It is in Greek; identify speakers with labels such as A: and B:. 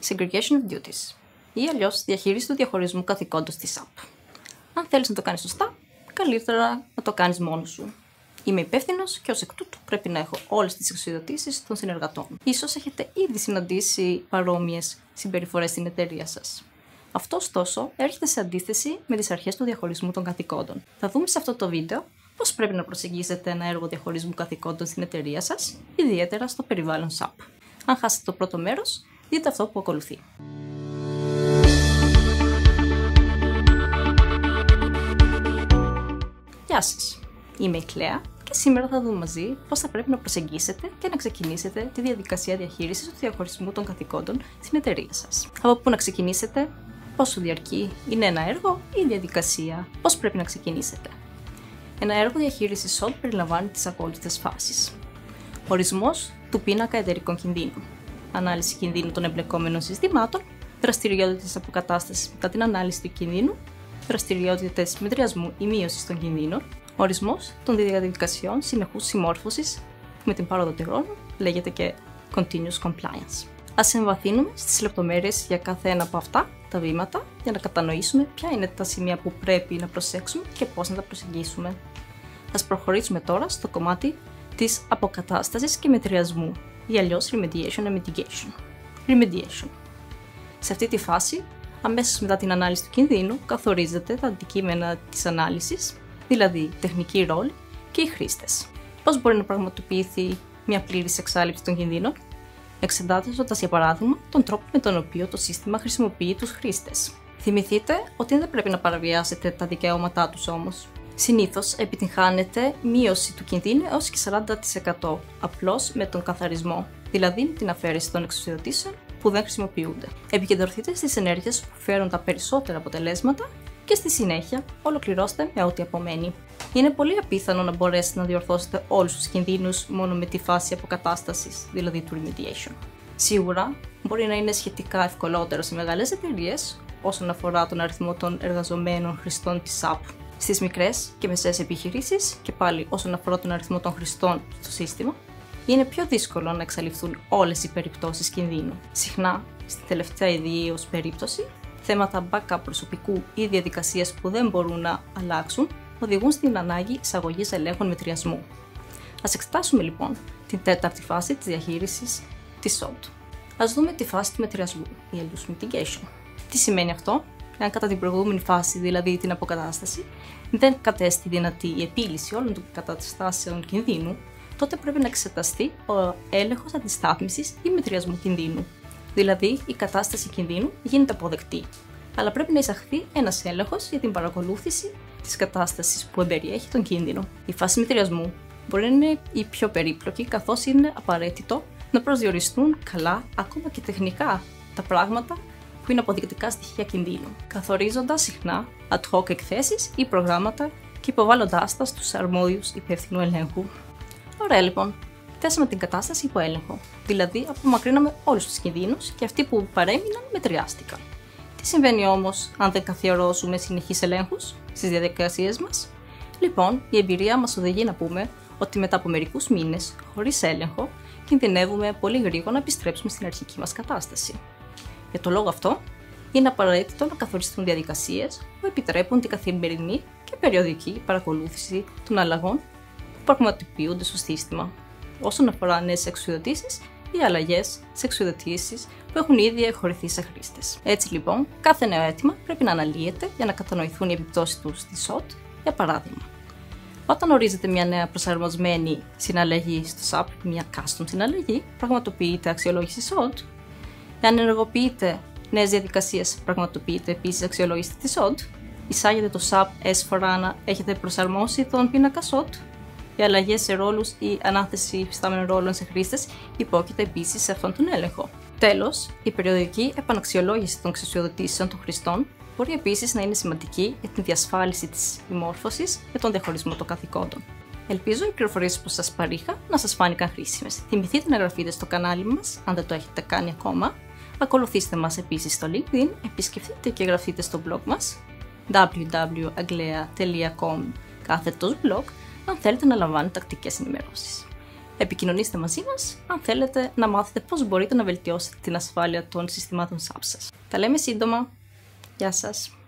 A: Segregation of duties, ή αλλιώς διαχείριση του διαχωρισμού καθηκόντων στη SAP. Αν θέλεις να το κάνεις σωστά, καλύτερα να το κάνεις μόνος σου. Είμαι υπεύθυνος και ως εκ τούτου πρέπει να έχω όλες τις εξουσιοδοτήσεις των συνεργατών. Ίσως έχετε ήδη συναντήσει παρόμοιες συμπεριφορές στην εταιρεία σας. Αυτό, ωστόσο, έρχεται σε αντίθεση με τις αρχές του διαχωρισμού των καθηκόντων. Θα δούμε σε αυτό το βίντεο πώς πρέπει να προσεγγίσετε ένα έργο διαχωρισμού καθηκόντων στην εταιρεία σας, ιδιαίτερα στο περιβάλλον SAP. Αν χάσετε το πρώτο μέρος, δείτε αυτό που ακολουθεί. Γεια σας, είμαι η Κλέα και σήμερα θα δούμε μαζί πώς θα πρέπει να προσεγγίσετε και να ξεκινήσετε τη διαδικασία διαχείρισης του διαχωρισμού των καθηκόντων στην εταιρεία σας. Από πού να ξεκινήσετε, πόσο διαρκεί είναι ένα έργο ή διαδικασία, πώς πρέπει να ξεκινήσετε. Ένα έργο διαχείρισης SWOT περιλαμβάνει τις ακόλουθες φάσεις. Ορισμός του πίνακα εταιρικών κινδύνων. Ανάλυση κινδύνου των εμπλεκόμενων συστημάτων. Δραστηριότητες αποκατάστασης μετά την ανάλυση του κινδύνου. Δραστηριότητες μετριασμού ή μείωσης των κινδύνων. Ορισμός των διαδικασιών συνεχούς συμμόρφωσης με την παράδοτη χρόνου, λέγεται και Continuous Compliance. Ας εμβαθύνουμε στις λεπτομέρειες για κάθε ένα από αυτά τα βήματα για να κατανοήσουμε ποια είναι τα σημεία που πρέπει να προσέξουμε και πώς να τα προσεγγίσουμε. Ας προχωρήσουμε τώρα στο κομμάτι της αποκατάστασης και μετριασμού, ή αλλιώς Remediation and Mitigation. Remediation. Σε αυτή τη φάση, αμέσως μετά την ανάλυση του κινδύνου, καθορίζεται τα αντικείμενα της ανάλυσης, δηλαδή τεχνική ρόλη και οι χρήστες. Πώς μπορεί να πραγματοποιηθεί μια πλήρης εξάλειψη των κινδύνων, εξετάζοντας για παράδειγμα τον τρόπο με τον οποίο το σύστημα χρησιμοποιεί τους χρήστες. Θυμηθείτε ότι δεν πρέπει να παραβιάσετε τα δικαιώματά τους όμως. Συνήθως επιτυγχάνεται μείωση του κινδύνου έως και 40% απλώς με τον καθαρισμό, δηλαδή την αφαίρεση των εξουσιοδοτήσεων που δεν χρησιμοποιούνται. Επικεντρωθείτε στις ενέργειες που φέρουν τα περισσότερα αποτελέσματα και στη συνέχεια ολοκληρώστε με ό,τι απομένει. Είναι πολύ απίθανο να μπορέσετε να διορθώσετε όλους τους κινδύνους μόνο με τη φάση αποκατάστασης, δηλαδή του remediation. Σίγουρα μπορεί να είναι σχετικά ευκολότερο σε μεγάλες εταιρείες όσον αφορά τον αριθμό των εργαζομένων χρηστών της SAP. Στις μικρές και μεσαίες επιχειρήσεις και πάλι όσον αφορά τον αριθμό των χρηστών στο σύστημα, είναι πιο δύσκολο να εξαλειφθούν όλες οι περιπτώσεις κινδύνου. Συχνά, στην τελευταία ιδίως περίπτωση, θέματα backup προσωπικού ή διαδικασίες που δεν μπορούν να αλλάξουν οδηγούν στην ανάγκη εισαγωγής ελέγχων μετριασμού. Ας εξετάσουμε λοιπόν την τέταρτη φάση της διαχείρισης της SWOT. Ας δούμε τη φάση του μετριασμού, η αλλιώς Mitigation. Τι σημαίνει αυτό? Αν κατά την προηγούμενη φάση, δηλαδή την αποκατάσταση, δεν κατέστη δυνατή η επίλυση όλων των καταστάσεων κινδύνου, τότε πρέπει να εξεταστεί ο έλεγχος αντιστάθμισης ή μετριασμού κινδύνου. Δηλαδή, η κατάσταση κινδύνου γίνεται αποδεκτή, αλλά πρέπει να εισαχθεί ένας έλεγχος για την παρακολούθηση της κατάστασης που εμπεριέχει τον κίνδυνο. Η φάση μετριασμού μπορεί να είναι η πιο περίπλοκη, καθώς είναι απαραίτητο να προσδιοριστούν καλά, ακόμα και τεχνικά, τα πράγματα που είναι αποδεικτικά στοιχεία κινδύνου, καθορίζοντας συχνά ad hoc εκθέσεις ή προγράμματα και υποβάλλοντάς τα στους αρμόδιους υπεύθυνου ελέγχου. Ωραία λοιπόν, θέσαμε την κατάσταση υπό έλεγχο, δηλαδή απομακρύναμε όλους τους κινδύνους και αυτοί που παρέμειναν μετριάστηκαν. Τι συμβαίνει όμως αν δεν καθιερώσουμε συνεχείς ελέγχους στις διαδικασίες μας? Λοιπόν, η εμπειρία μας οδηγεί να πούμε ότι μετά από μερικούς μήνες, χωρίς έλεγχο, κινδυνεύουμε πολύ γρήγορα να επιστρέψουμε στην αρχική μας κατάσταση. Για το λόγο αυτό, είναι απαραίτητο να καθοριστούν διαδικασίες που επιτρέπουν την καθημερινή και περιοδική παρακολούθηση των αλλαγών που πραγματοποιούνται στο σύστημα, όσον αφορά νέες εξουσιοδοτήσεις ή αλλαγές σε εξουσιοδοτήσεις που έχουν ήδη εκχωρηθεί σε χρήστες. Έτσι λοιπόν, κάθε νέο αίτημα πρέπει να αναλύεται για να κατανοηθούν οι επιπτώσεις του στη SWOT. Για παράδειγμα, όταν ορίζεται μια νέα προσαρμοσμένη συναλλαγή στο SAP, μια custom συναλλαγή, πραγματοποιείται αξιολόγηση SWOT. Εάν ενεργοποιείται νέες διαδικασίες, πραγματοποιείται επίσης αξιολόγηση της SWOT. Εισάγεται το SAP S4HANA, έχετε προσαρμόσει τον πίνακα SWOT. Οι αλλαγές σε ρόλους ή ανάθεση υφιστάμενων ρόλων σε χρήστες υπόκειται επίσης σε αυτόν τον έλεγχο. Τέλος, η περιοδική επαναξιολόγηση των εξουσιοδοτήσεων των χρηστών μπορεί επίσης να είναι σημαντική για την διασφάλιση της συμμόρφωσης με τον διαχωρισμό των καθηκόντων. Ελπίζω οι πληροφορίες που σας παρήχα να σας φάνηκαν χρήσιμες. Θυμηθείτε να εγγραφείτε στο κανάλι μας, αν δεν το έχετε κάνει ακόμα. Ακολουθήστε μας επίσης στο LinkedIn, επισκεφτείτε και εγγραφείτε στο blog μας www.aglea.com/blog αν θέλετε να λαμβάνετε τακτικές ενημερώσεις. Επικοινωνήστε μαζί μας αν θέλετε να μάθετε πώς μπορείτε να βελτιώσετε την ασφάλεια των συστημάτων SAP σας. Τα λέμε σύντομα. Γεια σας!